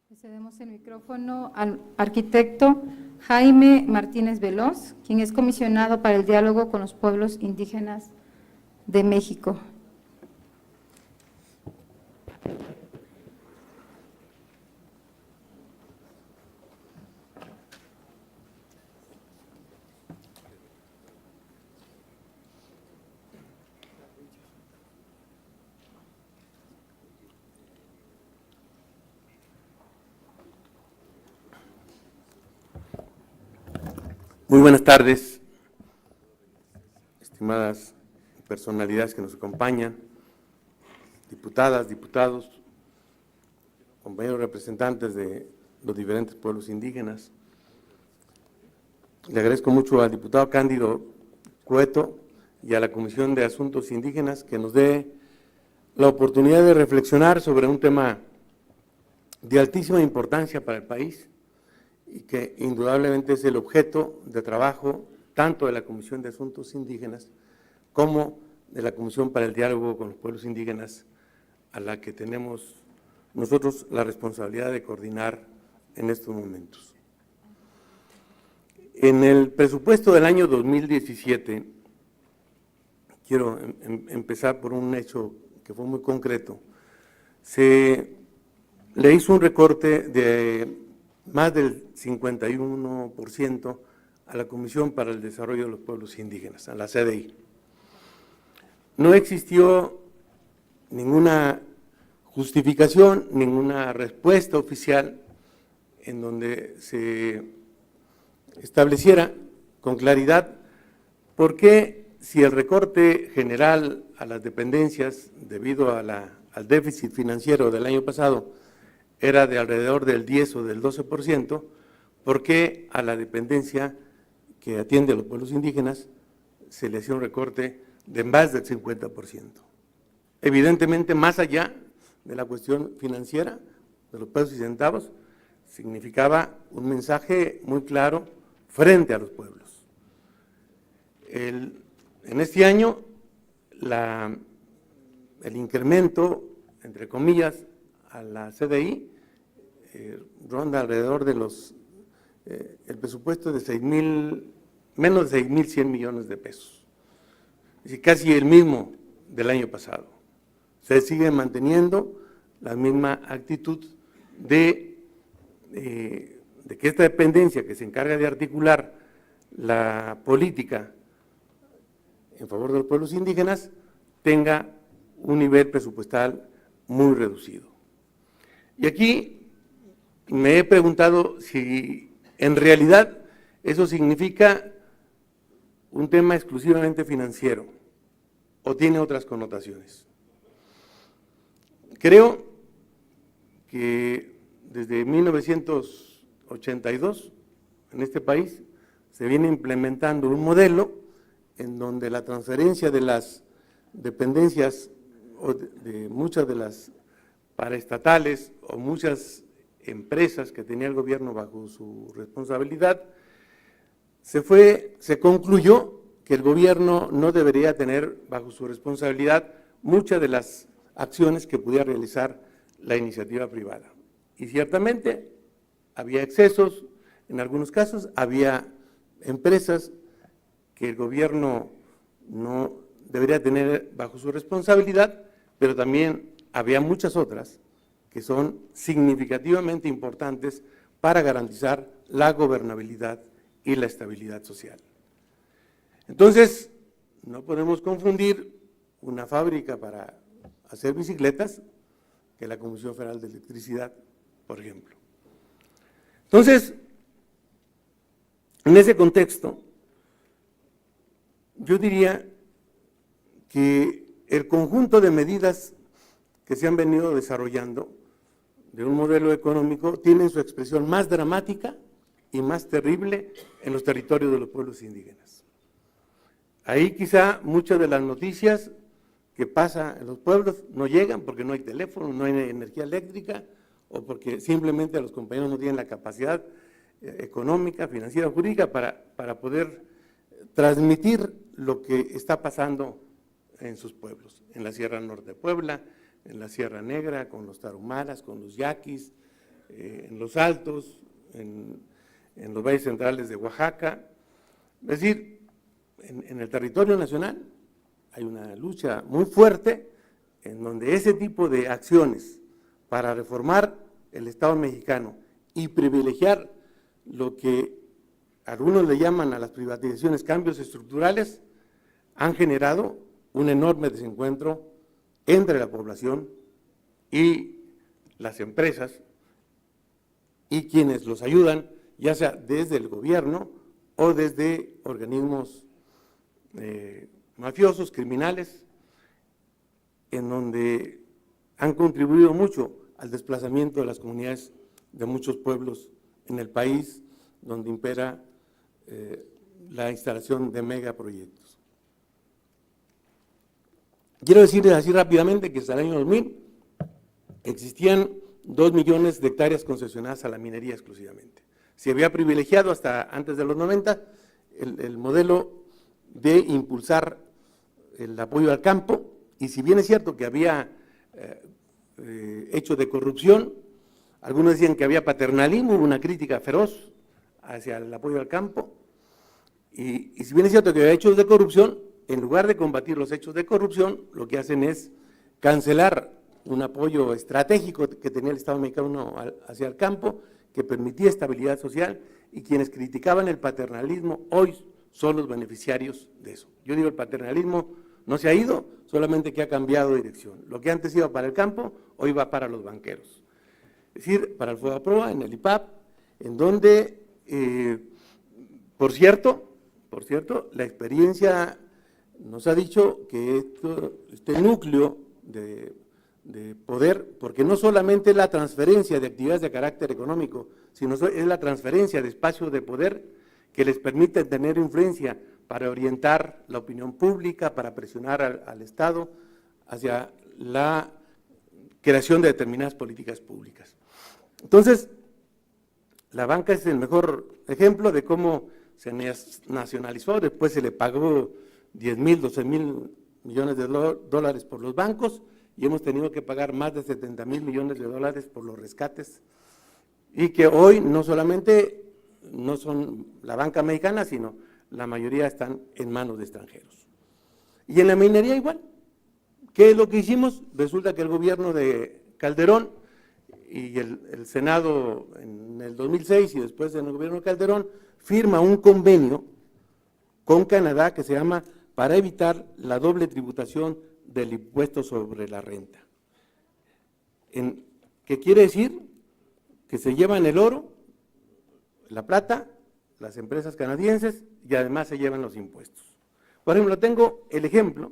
Le cedemos el micrófono al arquitecto Jaime Martínez Veloz, quien es comisionado para el diálogo con los pueblos indígenas de México. Muy buenas tardes, estimadas personalidades que nos acompañan, diputadas, diputados, compañeros representantes de los diferentes pueblos indígenas. Le agradezco mucho al diputado Cándido Cueto y a la Comisión de Asuntos Indígenas que nos dé la oportunidad de reflexionar sobre un tema de altísima importancia para el país y que indudablemente es el objeto de trabajo tanto de la Comisión de Asuntos Indígenas como de la Comisión para el Diálogo con los Pueblos Indígenas, a la que tenemos nosotros la responsabilidad de coordinar en estos momentos. En el presupuesto del año 2017, quiero empezar por un hecho que fue muy concreto. Se le hizo un recorte de más del 51% a la Comisión para el Desarrollo de los Pueblos Indígenas, a la CDI. No existió ninguna justificación, ninguna respuesta oficial en donde se estableciera con claridad por qué, si el recorte general a las dependencias debido a al déficit financiero del año pasado era de alrededor del 10 o del 12%, ¿por qué a la dependencia que atiende a los pueblos indígenas se le hacía un recorte de más del 50%? Evidentemente, más allá de la cuestión financiera, de los pesos y centavos, significaba un mensaje muy claro frente a los pueblos. En este año, el incremento, entre comillas, a la CDI ronda alrededor de el presupuesto de menos de 6.100 millones de pesos, es decir, casi el mismo del año pasado. Se sigue manteniendo la misma actitud de que esta dependencia que se encarga de articular la política en favor de los pueblos indígenas tenga un nivel presupuestal muy reducido. Y aquí me he preguntado si en realidad eso significa un tema exclusivamente financiero o tiene otras connotaciones. Creo que desde 1982 en este país se viene implementando un modelo en donde la transferencia de las dependencias o de muchas de las paraestatales o muchas empresas que tenía el gobierno bajo su responsabilidad, se concluyó que el gobierno no debería tener bajo su responsabilidad muchas de las acciones que pudiera realizar la iniciativa privada. Y ciertamente había excesos, en algunos casos había empresas que el gobierno no debería tener bajo su responsabilidad, pero también había muchas otras que son significativamente importantes para garantizar la gobernabilidad y la estabilidad social. Entonces, no podemos confundir una fábrica para hacer bicicletas que la Comisión Federal de Electricidad, por ejemplo. Entonces, en ese contexto, yo diría que el conjunto de medidas que se han venido desarrollando de un modelo económico tienen su expresión más dramática y más terrible en los territorios de los pueblos indígenas. Ahí quizá muchas de las noticias que pasan en los pueblos no llegan porque no hay teléfono, no hay energía eléctrica o porque simplemente los compañeros no tienen la capacidad económica, financiera, jurídica para poder transmitir lo que está pasando en sus pueblos, en la Sierra Norte de Puebla, en la Sierra Negra, con los tarahumaras, con los yaquis, en los Altos, en los valles centrales de Oaxaca. Es decir, en el territorio nacional hay una lucha muy fuerte en donde ese tipo de acciones para reformar el Estado mexicano y privilegiar lo que algunos le llaman a las privatizaciones cambios estructurales, han generado un enorme desencuentro entre la población y las empresas y quienes los ayudan, ya sea desde el gobierno o desde organismos mafiosos, criminales, en donde han contribuido mucho al desplazamiento de las comunidades de muchos pueblos en el país, donde impera la instalación de megaproyectos. Quiero decirles así rápidamente que hasta el año 2000 existían 2 millones de hectáreas concesionadas a la minería exclusivamente. Se había privilegiado hasta antes de los 90 el modelo de impulsar el apoyo al campo, y si bien es cierto que había hechos de corrupción, algunos decían que había paternalismo, hubo una crítica feroz hacia el apoyo al campo, y si bien es cierto que había hechos de corrupción, en lugar de combatir los hechos de corrupción, lo que hacen es cancelar un apoyo estratégico que tenía el Estado mexicano hacia el campo, que permitía estabilidad social, y quienes criticaban el paternalismo hoy son los beneficiarios de eso. Yo digo, el paternalismo no se ha ido, solamente que ha cambiado de dirección. Lo que antes iba para el campo, hoy va para los banqueros. Es decir, para el FOBAPROA, en el IPAP, en donde, por cierto, la experiencia nos ha dicho que este núcleo de poder, porque no solamente es la transferencia de actividades de carácter económico, sino es la transferencia de espacios de poder que les permite tener influencia para orientar la opinión pública, para presionar al Estado hacia la creación de determinadas políticas públicas. Entonces, la banca es el mejor ejemplo de cómo se nacionalizó, después se le pagó 10,000, 12,000 millones de dólares por los bancos, y hemos tenido que pagar más de 70,000 millones de dólares por los rescates, y que hoy no solamente no son la banca mexicana, sino la mayoría están en manos de extranjeros. Y en la minería igual. ¿Qué es lo que hicimos? Resulta que el gobierno de Calderón y el Senado en el 2006 y después en el gobierno de Calderón firma un convenio con Canadá que se llama para evitar la doble tributación del impuesto sobre la renta. ¿Qué quiere decir? Que se llevan el oro, la plata, las empresas canadienses, y además se llevan los impuestos. Por ejemplo, tengo el ejemplo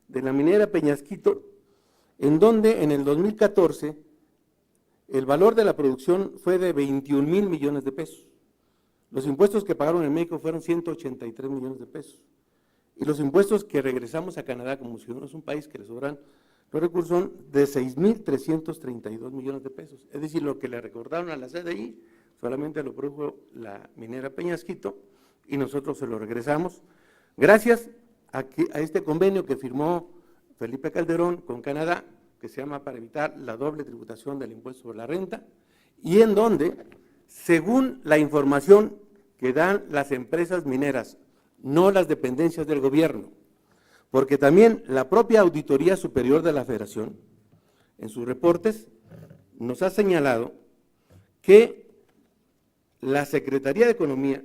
de la minera Peñasquito, en donde en el 2014 el valor de la producción fue de 21,000 millones de pesos. Los impuestos que pagaron en México fueron 183 millones de pesos. Y los impuestos que regresamos a Canadá, como si no es un país que le sobran los recursos, son de 6,332 millones de pesos. Es decir, lo que le recordaron a la CDI solamente lo produjo la minera Peñasquito y nosotros se lo regresamos gracias a este convenio que firmó Felipe Calderón con Canadá, que se llama para evitar la doble tributación del impuesto sobre la renta, y en donde, según la información que dan las empresas mineras, no las dependencias del gobierno, porque también la propia Auditoría Superior de la Federación, en sus reportes, nos ha señalado que la Secretaría de Economía,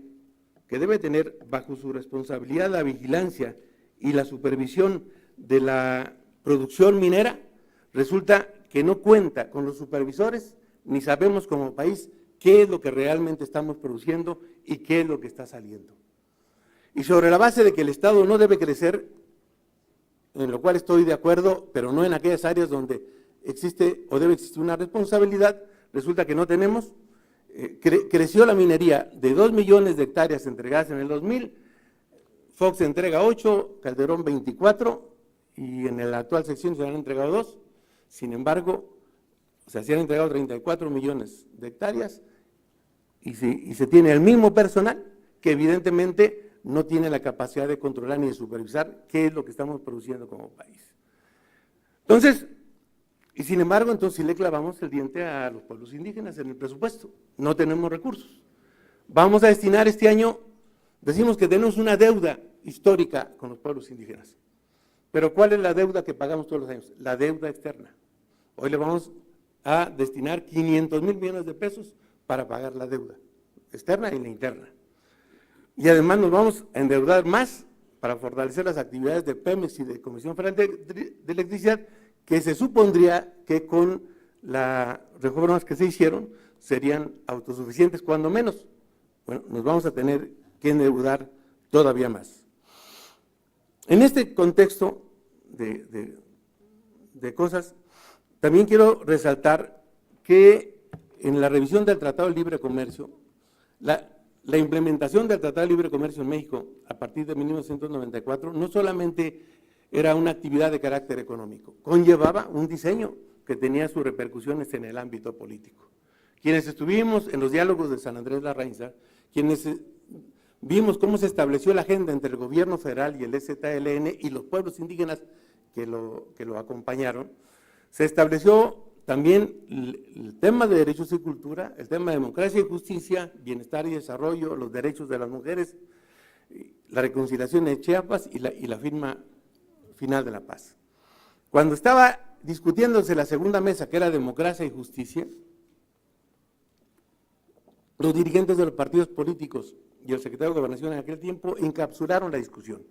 que debe tener bajo su responsabilidad la vigilancia y la supervisión de la producción minera, resulta que no cuenta con los supervisores, ni sabemos como país qué es lo que realmente estamos produciendo y qué es lo que está saliendo. Y sobre la base de que el Estado no debe crecer, en lo cual estoy de acuerdo, pero no en aquellas áreas donde existe o debe existir una responsabilidad, resulta que no tenemos. Creció la minería de 2 millones de hectáreas entregadas en el 2000, Fox entrega 8, Calderón 24, y en la actual sección se han entregado 2, sin embargo, se han entregado 34 millones de hectáreas, y se tiene el mismo personal que evidentemente no tiene la capacidad de controlar ni de supervisar qué es lo que estamos produciendo como país. Entonces, Y sin embargo, entonces sí le clavamos el diente a los pueblos indígenas en el presupuesto. No tenemos recursos. Vamos a destinar este año, decimos que tenemos una deuda histórica con los pueblos indígenas. Pero ¿cuál es la deuda que pagamos todos los años? La deuda externa. Hoy le vamos a destinar 500,000 millones de pesos para pagar la deuda externa y la interna. Y además nos vamos a endeudar más para fortalecer las actividades de Pemex y de Comisión Federal de Electricidad, que se supondría que con las reformas que se hicieron serían autosuficientes, cuando menos. Bueno, nos vamos a tener que endeudar todavía más. En este contexto de cosas, también quiero resaltar que en la revisión del Tratado de Libre Comercio, la implementación del Tratado de Libre Comercio en México a partir de 1994 no solamente era una actividad de carácter económico, conllevaba un diseño que tenía sus repercusiones en el ámbito político. Quienes estuvimos en los diálogos de San Andrés Larraínza, quienes vimos cómo se estableció la agenda entre el gobierno federal y el EZLN y los pueblos indígenas que lo acompañaron, se estableció también el tema de derechos y cultura, el tema de democracia y justicia, bienestar y desarrollo, los derechos de las mujeres, la reconciliación de Chiapas y la firma final de la paz. Cuando estaba discutiéndose la segunda mesa, que era democracia y justicia, los dirigentes de los partidos políticos y el secretario de Gobernación en aquel tiempo encapsularon la discusión.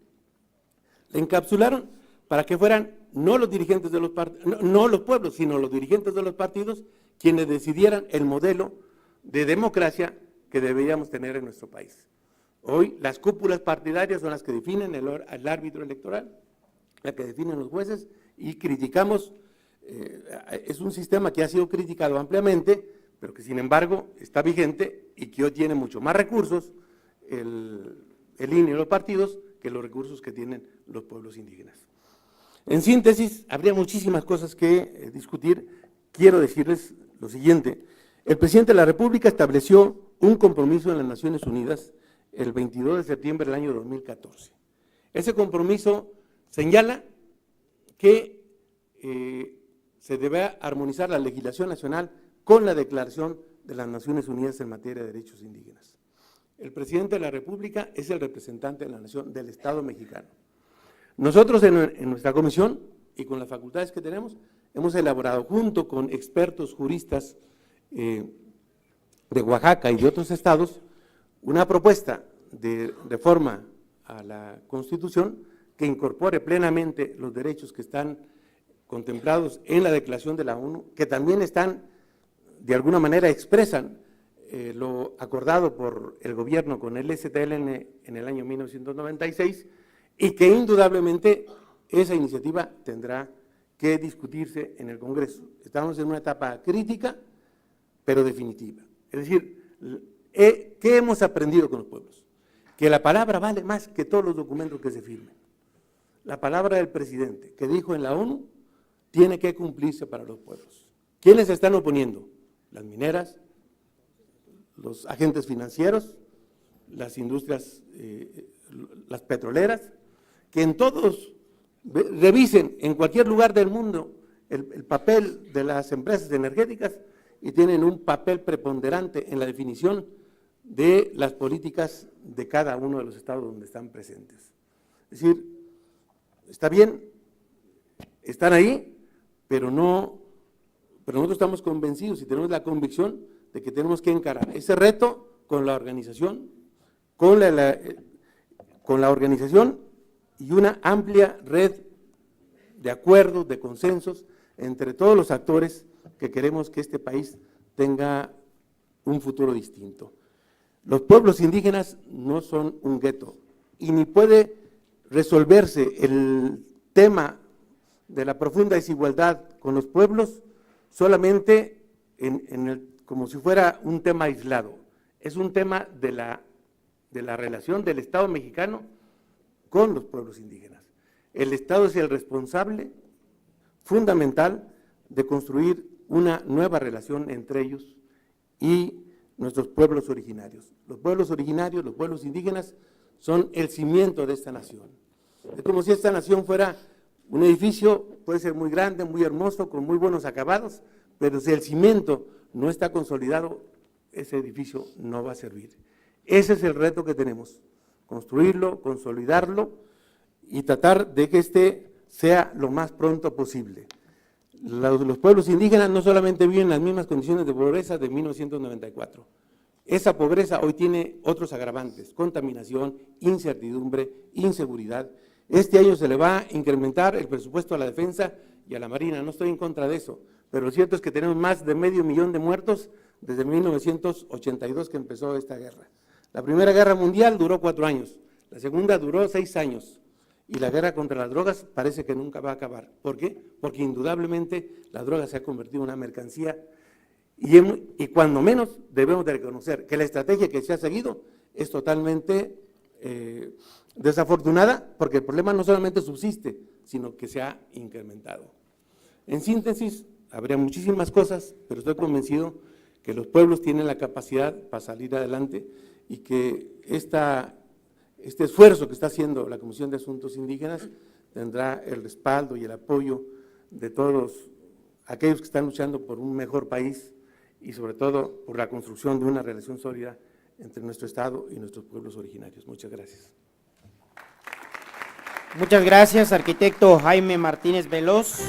La encapsularon para que fueran no los dirigentes de los partidos, no los pueblos, sino los dirigentes de los partidos quienes decidieran el modelo de democracia que deberíamos tener en nuestro país. Hoy las cúpulas partidarias son las que definen el árbitro electoral, las que definen los jueces, y criticamos, es un sistema que ha sido criticado ampliamente, pero que sin embargo está vigente y que hoy tiene mucho más recursos el INE y los partidos que los recursos que tienen los pueblos indígenas. En síntesis, habría muchísimas cosas que discutir. Quiero decirles lo siguiente: el presidente de la República estableció un compromiso en las Naciones Unidas el 22 de septiembre del año 2014. Ese compromiso señala que se debe armonizar la legislación nacional con la Declaración de las Naciones Unidas en materia de derechos indígenas. El presidente de la República es el representante de la nación, del Estado mexicano. Nosotros en nuestra comisión y con las facultades que tenemos, hemos elaborado junto con expertos juristas de Oaxaca y de otros estados una propuesta de reforma a la Constitución que incorpore plenamente los derechos que están contemplados en la Declaración de la ONU, que también están, de alguna manera expresan lo acordado por el gobierno con el EZLN en el año 1996, y que indudablemente esa iniciativa tendrá que discutirse en el Congreso. Estamos en una etapa crítica, pero definitiva. Es decir, ¿qué hemos aprendido con los pueblos? Que la palabra vale más que todos los documentos que se firmen. La palabra del presidente, que dijo en la ONU, tiene que cumplirse para los pueblos. ¿Quiénes se están oponiendo? Las mineras, los agentes financieros, las industrias, las petroleras, que en todos revisen en cualquier lugar del mundo el papel de las empresas energéticas y tienen un papel preponderante en la definición de las políticas de cada uno de los estados donde están presentes. Es decir, está bien, están ahí, pero nosotros estamos convencidos y tenemos la convicción de que tenemos que encarar ese reto con la organización, con la organización y una amplia red de acuerdos, de consensos entre todos los actores que queremos que este país tenga un futuro distinto. Los pueblos indígenas no son un gueto y ni puede resolverse el tema de la profunda desigualdad con los pueblos solamente como si fuera un tema aislado. Es un tema de la relación del Estado mexicano con los pueblos indígenas. El Estado es el responsable fundamental de construir una nueva relación entre ellos y nuestros pueblos originarios. Los pueblos originarios, los pueblos indígenas, son el cimiento de esta nación. Es como si esta nación fuera Un edificio puede ser muy grande, muy hermoso, con muy buenos acabados, pero si el cimiento no está consolidado, ese edificio no va a servir. Ese es el reto que tenemos, construirlo, consolidarlo y tratar de que este sea lo más pronto posible. Los pueblos indígenas no solamente viven en las mismas condiciones de pobreza de 1994. Esa pobreza hoy tiene otros agravantes: contaminación, incertidumbre, inseguridad. Este año se le va a incrementar el presupuesto a la defensa y a la marina, no estoy en contra de eso, pero lo cierto es que tenemos más de 500,000 de muertos desde 1982 que empezó esta guerra. La Primera Guerra Mundial duró 4 años, la Segunda duró 6 años, y la guerra contra las drogas parece que nunca va a acabar. ¿Por qué? Porque indudablemente la droga se ha convertido en una mercancía y cuando menos debemos de reconocer que la estrategia que se ha seguido es totalmente desafortunada, porque el problema no solamente subsiste, sino que se ha incrementado. En síntesis, habría muchísimas cosas, pero estoy convencido que los pueblos tienen la capacidad para salir adelante y que este esfuerzo que está haciendo la Comisión de Asuntos Indígenas tendrá el respaldo y el apoyo de todos aquellos que están luchando por un mejor país y sobre todo por la construcción de una relación sólida entre nuestro Estado y nuestros pueblos originarios. Muchas gracias. Muchas gracias, arquitecto Jaime Martínez Veloz.